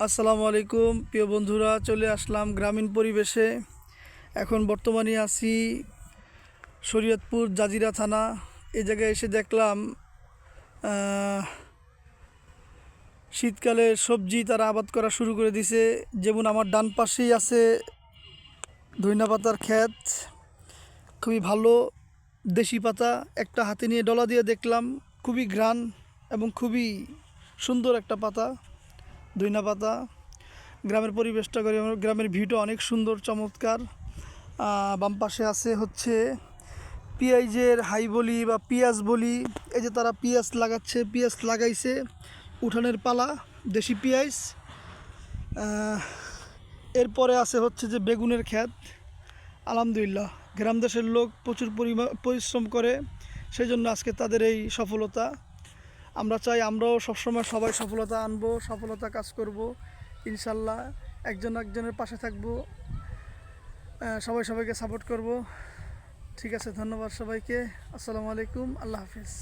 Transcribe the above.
আসসালামু আলাইকুম প্রিয় বন্ধুরা, চলে আসলাম গ্রামীণ পরিবেশে। এখন বর্তমানে আছি শরীয়তপুর জাজিরা থানা। এই জায়গায় এসে দেখলাম শীতকালে সবজি তারা আবাদ করা শুরু করে দিছে। যেমন আমার ডান পাশেই আছে ধইনা পাতার ক্ষেত, খুবই ভালো দেশি পাতা। একটা হাতে নিয়ে ডলা দিয়ে দেখলাম, খুবই ঘ্রাণ এবং খুবই সুন্দর একটা পাতা, ধইনা পাতা। গ্রামের পরিবেশটা করে, গ্রামের ভিউটা অনেক সুন্দর চমৎকার। বাম পাশে আছে হচ্ছে পেঁয়াজের হাই বলি বা পেঁয়াজ বলি। এই যে তারা পেঁয়াজ লাগাচ্ছে, পেঁয়াজ লাগাইছে, উঠানের পালা, দেশি পেঁয়াজ। এরপরে আছে হচ্ছে যে বেগুনের ক্ষেত। আলহামদুলিল্লাহ, গ্রাম দেশের লোক প্রচুর পরিশ্রম করে, সেই জন্য আজকে তাদের এই সফলতা। আমরা চাই আমরাও সবসময় সবাই সফলতা আনবো, সফলতা কাজ করব ইনশাল্লাহ। একজন একজনের পাশে থাকবো, সবাই সবাইকে সাপোর্ট করব। ঠিক আছে, ধন্যবাদ সবাইকে। আসসালামু আলাইকুম, আল্লাহ হাফিজ।